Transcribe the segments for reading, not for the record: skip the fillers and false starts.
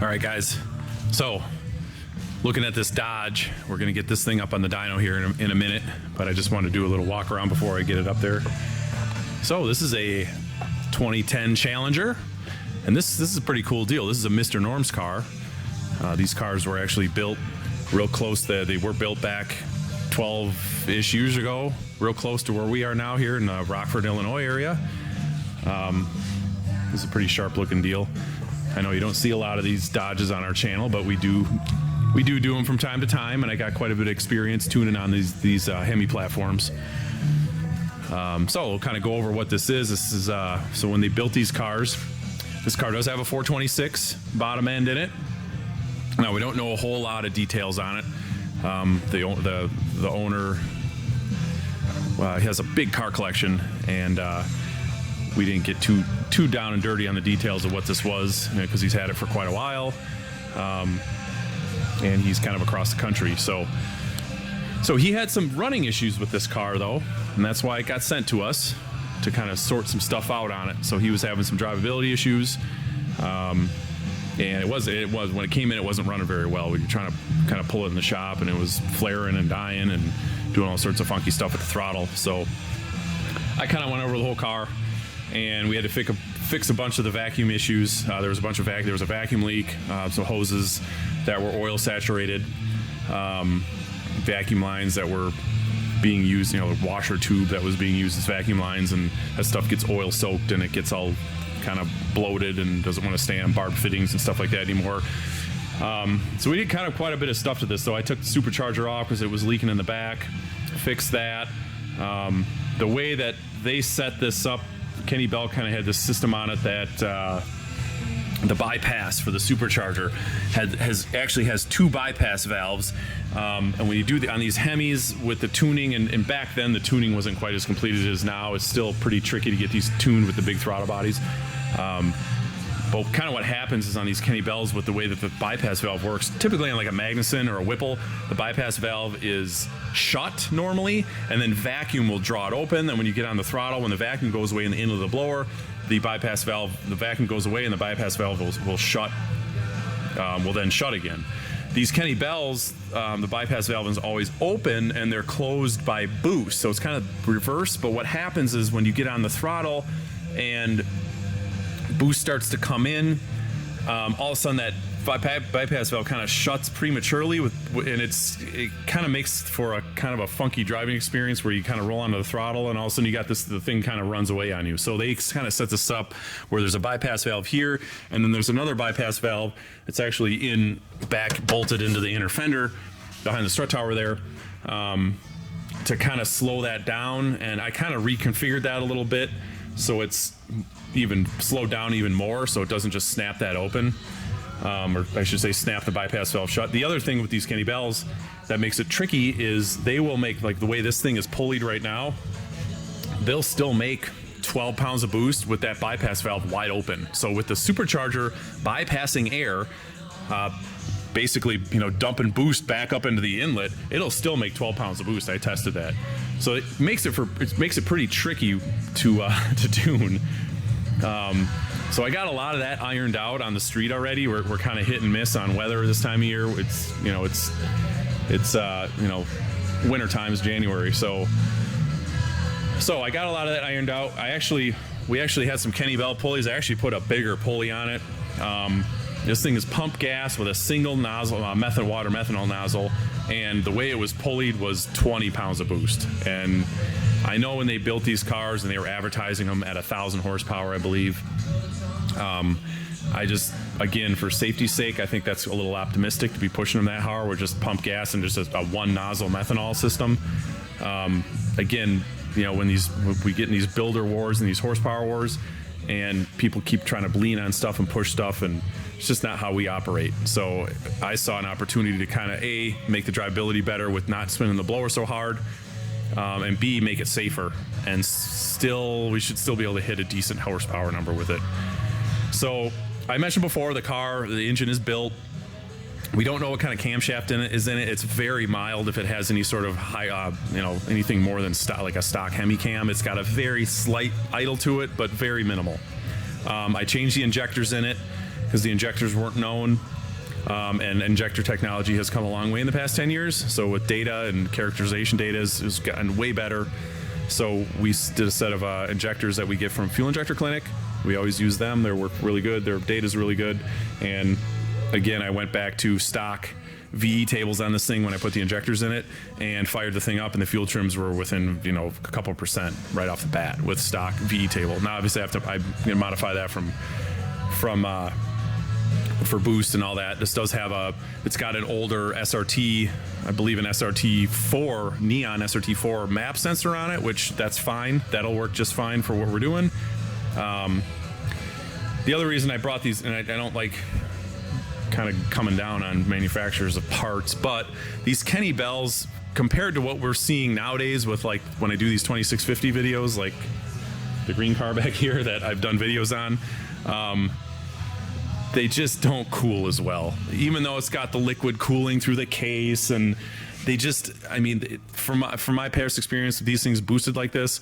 All right, guys. So, looking at this Dodge, we're gonna get this thing up on the dyno here in a minute, but I just want to do a little walk around before I get it up there. So this is a 2010 Challenger, and this is a pretty cool deal. This is a Mr. Norm's car. These cars were actually built real close. They were built back 12-ish years ago, real close to where we are now here in the Rockford, Illinois area. This is a pretty sharp looking deal. I know you don't see a lot of these Dodges on our channel, but we do them from time to time, and I got quite a bit of experience tuning on these Hemi platforms. So we'll kind of go over what this is. This is so when they built these cars, this car does have a 426 bottom end in it. Now we don't know a whole lot of details on it. The owner he has a big car collection, and we didn't get too down and dirty on the details of what this was, because he's had it for quite a while, and he's kind of across the country. So he had some running issues with this car though, and that's why it got sent to us to kind of sort some stuff out on it. So he was having some drivability issues, and it was when it came in, it wasn't running very well. We were trying to kind of pull it in the shop, and it was flaring and dying and doing all sorts of funky stuff with the throttle. So I kind of went over the whole car, and we had to fix a bunch of the vacuum issues. There was a vacuum leak, some hoses that were oil saturated, vacuum lines that were being used, the washer tube that was being used as vacuum lines, and that stuff gets oil soaked and it gets all kind of bloated and doesn't want to stay on barbed fittings and stuff like that anymore. So we did kind of quite a bit of stuff to this. So I took the supercharger off because it was leaking in the back, fixed that. The way that they set this up, Kenne Bell kind of had this system on it that the bypass for the supercharger has two bypass valves, and when you do on these Hemis with the tuning, and back then the tuning wasn't quite as complete as it is now. It's still pretty tricky to get these tuned with the big throttle bodies. But kind of what happens is on these Kenne Bells, with the way that the bypass valve works, typically on like a Magnuson or a Whipple, the bypass valve is shut normally, and then vacuum will draw it open. Then when you get on the throttle, when the vacuum goes away in the inlet of the blower, the vacuum goes away and the bypass valve will then shut again. These Kenne Bells, the bypass valve is always open and they're closed by boost. So it's kind of reverse, but what happens is when you get on the throttle and boost starts to come in, all of a sudden that bypass valve kind of shuts prematurely, and it kind of makes for a kind of a funky driving experience where you kind of roll onto the throttle and all of a sudden you got the thing kind of runs away on you. So they kind of set this up where there's a bypass valve here, and then there's another bypass valve that's actually back bolted into the inner fender behind the strut tower there, to kind of slow that down. And I kind of reconfigured that a little bit so it's even slowed down even more, so it doesn't just snap that open, or I should say snap the bypass valve shut. The other thing with these Kenne Bells that makes it tricky is they will make, like the way this thing is pulleyed right now, they'll still make 12 pounds of boost with that bypass valve wide open. So with the supercharger bypassing air, basically dumping boost back up into the inlet, it'll still make 12 pounds of boost. I tested that. So it makes it pretty tricky to tune. So I got a lot of that ironed out on the street already. We're kind of hit and miss on weather this time of year. It's winter time is January. So I got a lot of that ironed out. We actually had some Kenne Bell pulleys. I actually put a bigger pulley on it. This thing is pump gas with a single nozzle, methanol nozzle, and the way it was pulleyed was 20 pounds of boost. And I know when they built these cars and they were advertising them at 1,000 horsepower, I believe. Again, for safety's sake, I think that's a little optimistic to be pushing them that hard with just pump gas and just a one nozzle methanol system. Again, when we get in these builder wars and these horsepower wars, and people keep trying to lean on stuff and push stuff, and it's just not how we operate. So I saw an opportunity to kind of make the drivability better with not spinning the blower so hard, and B, make it safer, and we should still be able to hit a decent horsepower number with it. So I mentioned before, the engine is built. We don't know what kind of camshaft is in it. It's very mild if it has any sort of high, anything more than like a stock Hemi cam. It's got a very slight idle to it, but very minimal. I changed the injectors in it, because the injectors weren't known. And injector technology has come a long way in the past 10 years. So with data and characterization data has gotten way better. So we did a set of injectors that we get from Fuel Injector Clinic. We always use them. They work really good. Their data is really good. And again, I went back to stock VE tables on this thing when I put the injectors in it and fired the thing up, and the fuel trims were within, a couple percent right off the bat with stock VE table. Now, obviously, I'm gonna modify that for boost and all that. This does have it's got an older SRT, I believe an SRT4, neon SRT4 map sensor on it, which that's fine. That'll work just fine for what we're doing. The other reason I brought these, and I don't like kind of coming down on manufacturers of parts, but these Kenne bells, compared to what we're seeing nowadays with, like, when I do these 2650 videos, like the green car back here that I've done videos on, they just don't cool as well, even though it's got the liquid cooling through the case. And they just, from my past experience with these things boosted like this,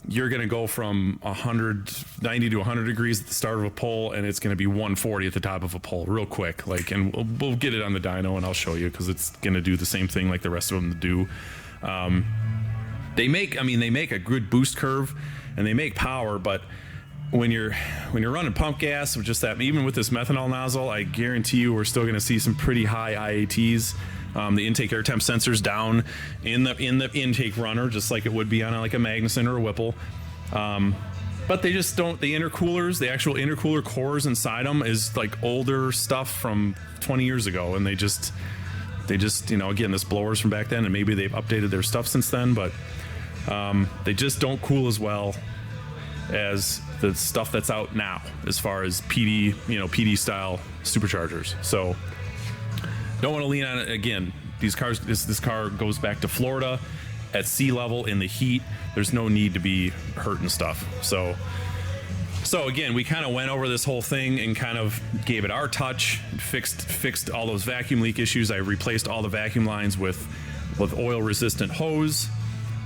you're going to go from 90 to 100 degrees at the start of a pull, and it's going to be 140 at the top of a pull real quick. Like, and we'll get it on the dyno, and I'll show you, because it's going to do the same thing like the rest of them do. They make a good boost curve, and they make power, but when you're running pump gas with just that, even with this methanol nozzle, I guarantee you we're still going to see some pretty high IATs. The intake air temp sensor's down in the intake runner, just like it would be on like a Magnuson or a Whipple. But they just don't. The intercoolers, the actual intercooler cores inside them is like older stuff from 20 years ago, and they just again, this blower's from back then, and maybe they've updated their stuff since then, but they just don't cool as well as the stuff that's out now as far as PD style superchargers. So don't want to lean on it. Again, these cars, this car goes back to Florida at sea level in the heat. There's no need to be hurting stuff. So again, we kind of went over this whole thing and kind of gave it our touch, fixed all those vacuum leak issues. I replaced all the vacuum lines with oil resistant hose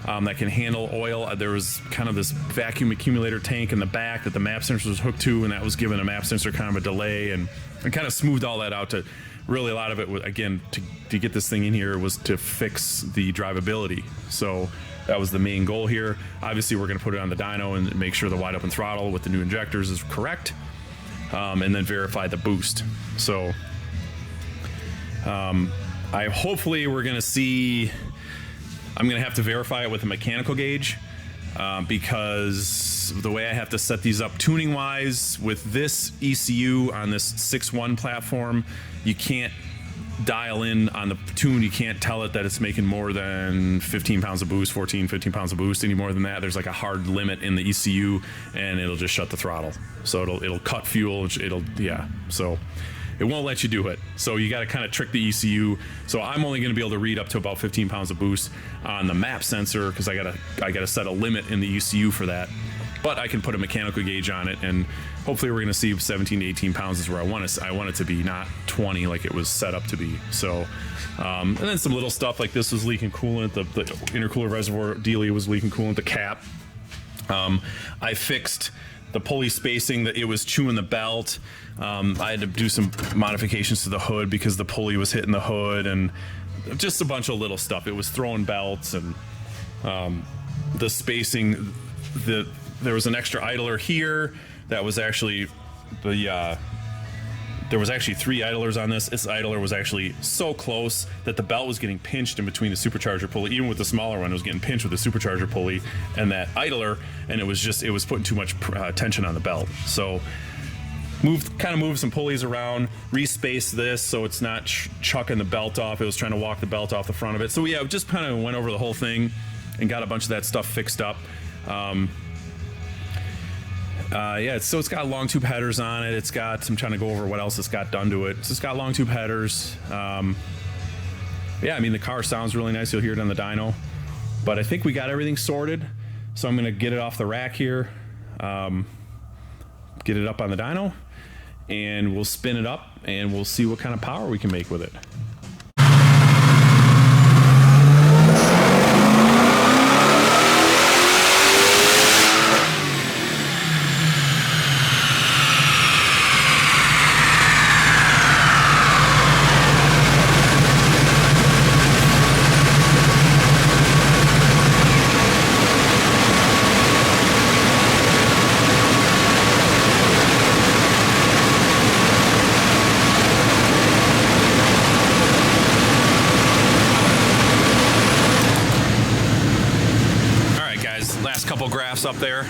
that can handle oil. There was kind of this vacuum accumulator tank in the back that the map sensor was hooked to, and that was giving a map sensor kind of a delay, and kind of smoothed all that out. To really, a lot of it was, again, to get this thing in here was to fix the drivability. So that was the main goal here. Obviously, we're going to put it on the dyno and make sure the wide open throttle with the new injectors is correct, and then verify the boost. So hopefully we're going to see. I'm going to have to verify it with a mechanical gauge, because the way I have to set these up tuning wise with this ECU on this 6.1 platform, you can't dial in on the tune. You can't tell it that it's making more than 15 pounds of boost, 15 pounds of boost. Any more than that, there's like a hard limit in the ECU, and it'll just shut the throttle. So it'll cut fuel. So it won't let you do it. So you got to kind of trick the ECU. So I'm only going to be able to read up to about 15 pounds of boost on the map sensor, because I got to set a limit in the ECU for that. But I can put a mechanical gauge on it, and hopefully we're going to see 17 to 18 pounds is where I want it to be, not 20 like it was set up to be. So, and then some little stuff like this was leaking coolant. The intercooler reservoir dealie was leaking coolant. The cap. I fixed the pulley spacing, that it was chewing the belt. I had to do some modifications to the hood because the pulley was hitting the hood, and just a bunch of little stuff. It was throwing belts, and the spacing. There was an extra idler here that was actually there was actually 3 idlers on this. This idler was actually so close that the belt was getting pinched in between the supercharger pulley. Even with the smaller one, it was getting pinched with the supercharger pulley and that idler, and it was putting too much tension on the belt. So moved some pulleys around, respaced this so it's not chucking the belt off. It was trying to walk the belt off the front of it. So yeah, just kind of went over the whole thing and got a bunch of that stuff fixed up. So it's got long tube headers on it. I'm trying to go over what else it's got done to it. So it's got long tube headers. The car sounds really nice. You'll hear it on the dyno. But I think we got everything sorted. So I'm going to get it off the rack here, get it up on the dyno, and we'll spin it up, and we'll see what kind of power we can make with it. there.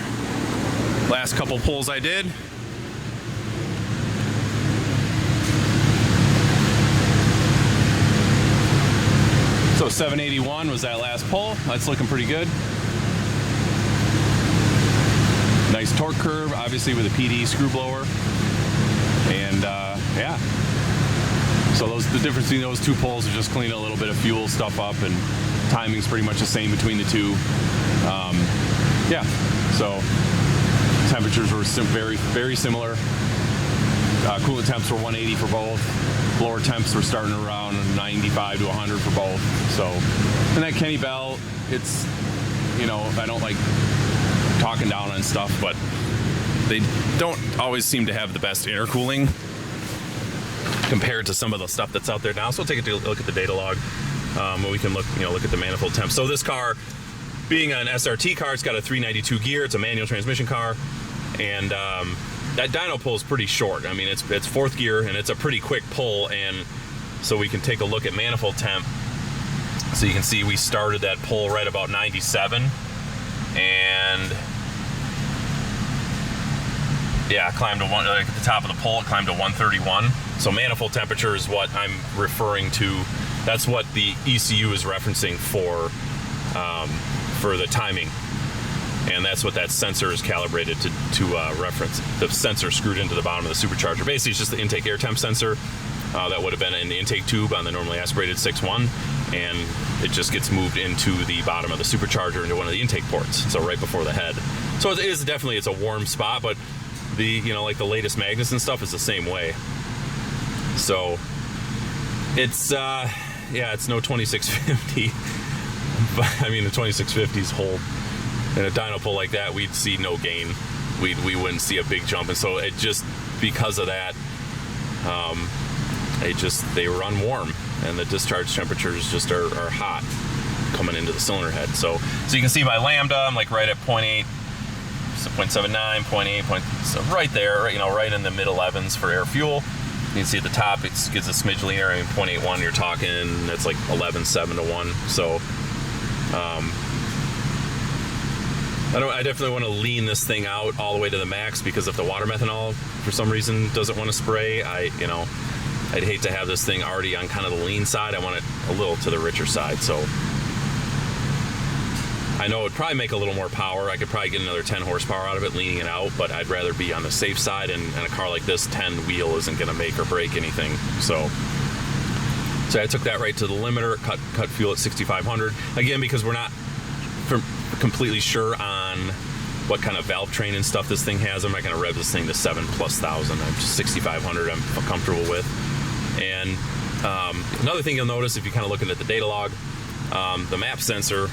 Last couple pulls I did. So 781 was that last pull. That's looking pretty good. Nice torque curve, obviously with a PD screw blower. And yeah. So the difference between those two pulls is just cleaning a little bit of fuel stuff up, and timing's pretty much the same between the two. Yeah, so temperatures were very, very similar. Coolant temps were 180 for both. Blower temps were starting around 95 to 100 for both. So, and that Kenne bell, it's, you know, I don't like talking down on stuff, but they don't always seem to have the best intercooling compared to some of the stuff that's out there now. So we'll take a look at the data log. We can look at the manifold temp. So this car, being an SRT car, it's got a 392 gear. It's a manual transmission car, and that dyno pull is pretty short. I mean, it's fourth gear, and it's a pretty quick pull. And so we can take a look at manifold temp. So you can see we started that pull right about 97, and yeah, climbed to one, like at the top of the pull, it climbed to 131. So manifold temperature is what I'm referring to. That's what the ECU is referencing for the timing, and that's what that sensor is calibrated to reference. The sensor screwed into the bottom of the supercharger. Basically, it's just the intake air temp sensor that would have been in the intake tube on the normally aspirated 6.1, and it just gets moved into the bottom of the supercharger into one of the intake ports. So right before the head. So it is definitely, it's a warm spot, but the like the latest magnets and stuff is the same way. So it's yeah, it's no 2650. But I mean, the 2650s hold. In a dyno pull like that, we'd see no gain. We wouldn't see a big jump, and so it just, because of that, they run warm, and the discharge temperatures just are hot coming into the cylinder head. So you can see my lambda, I'm like right at 0.8, so 0.79, 0.8, so right there, right in the mid 11s for air fuel. You can see at the top, it gives a smidge leaner. I mean, 0.81, you're talking, that's like 11.7 to 1. So I definitely want to lean this thing out all the way to the max, because if the water methanol for some reason doesn't want to spray, I'd hate to have this thing already on kind of the lean side. I want it a little to the richer side. So I know it would probably make a little more power. I could probably get another 10 horsepower out of it leaning it out, but I'd rather be on the safe side, and a car like this 10 wheel isn't going to make or break anything. So I took that right to the limiter, cut fuel at 6,500. Again, because we're not completely sure on what kind of valve train and stuff this thing has. I'm not going to rev this thing to 7,000+. I'm just 6,500 I'm comfortable with. And another thing you'll notice if you're kind of looking at the data log, the map sensor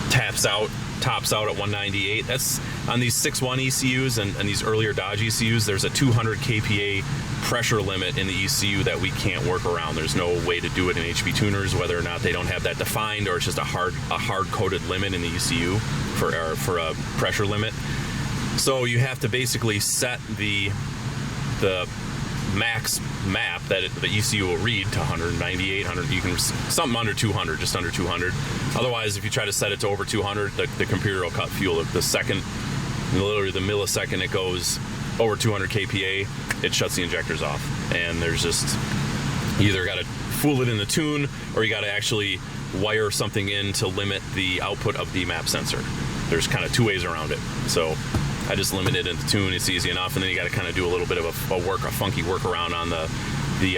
tops out at 198. That's on these 6.1 ECUs and these earlier Dodge ECUs. There's a 200 kPa pressure limit in the ECU that we can't work around. There's no way to do it in HP tuners, whether or not they don't have that defined, or it's just a hard coded limit in the ECU for a pressure limit. So you have to basically set the max map that the ECU will read to 198, 100. You can something under 200, just under 200. Otherwise, if you try to set it to over 200, the computer will cut fuel. The second, literally the millisecond it goes over 200 kPa, it shuts the injectors off. And there's just, you either got to fool it in the tune, or you got to actually wire something in to limit the output of the map sensor. There's kind of two ways around it. So I just limit it in the tune. It's easy enough, and then you got to kind of do a little bit of a funky workaround on the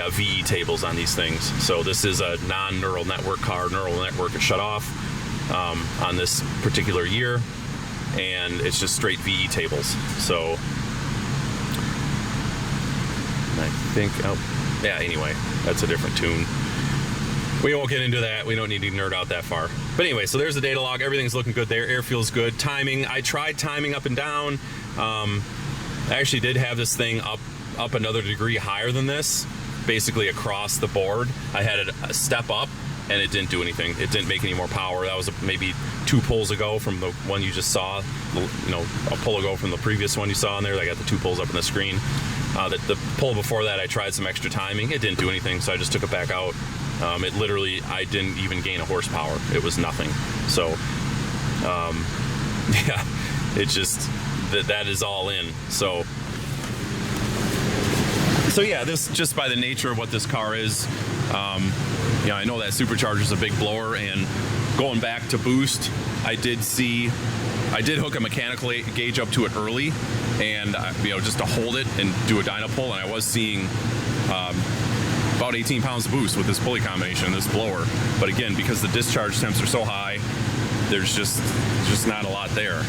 VE tables on these things. So this is a non-neural network car. Neural network is shut off on this particular year, and it's just straight VE tables. So I think, yeah, anyway, that's a different tune. We won't get into that. We don't need to nerd out that far. But anyway, so there's the data log. Everything's looking good there. Air feels good. Timing, I tried timing up and down. I actually did have this thing up another degree higher than this, basically across the board. I had it a step up, and it didn't do anything. It didn't make any more power. That was maybe 2 pulls ago from the one you just saw. A pull ago from the previous one you saw in there. I got the 2 pulls up on the screen. The pull before that, I tried some extra timing. It didn't do anything, so I just took it back out. It literally, I didn't even gain a horsepower. It was nothing. So, yeah, It just, that is all in. So yeah, this, just by the nature of what this car is, you know, I know that supercharger is a big blower, and going back to boost, I did hook a mechanical gauge up to it early, and you know, just to hold it and do a dyno pull, and I was seeing about 18 pounds of boost with this pulley combination, this blower. But again, because the discharge temps are so high, there's just not a lot there.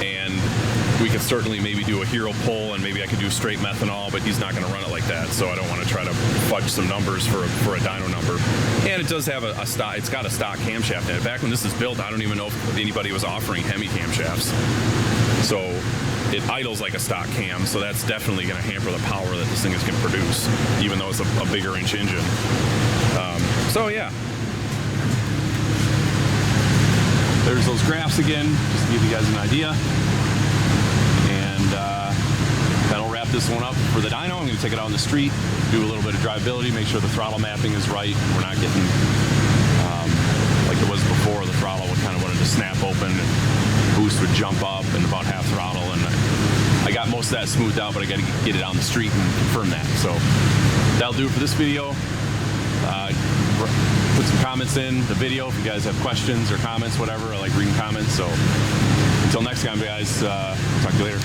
And we could certainly maybe do a hero pull, and maybe I could do straight methanol, but he's not going to run it like that, so I don't want to try to fudge some numbers for a dyno number. And it does have a stock, it's got a stock camshaft in it. Back when this was built, I don't even know if anybody was offering Hemi camshafts. So it idles like a stock cam, so that's definitely going to hamper the power that this thing is going to produce, even though it's a bigger inch engine. So yeah. There's those graphs again, just to give you guys an idea. And that'll wrap this one up for the dyno. I'm going to take it out on the street, do a little bit of drivability, make sure the throttle mapping is right. We're not getting, like it was before, the throttle would kind of wanted to snap open, and boost would jump up and about half throttle. And I got most of that smoothed out, but I got to get it on the street and confirm that. So that'll do it for this video. Put some comments in the video if you guys have questions or comments, whatever. I like reading comments. So until next time, guys, talk to you later.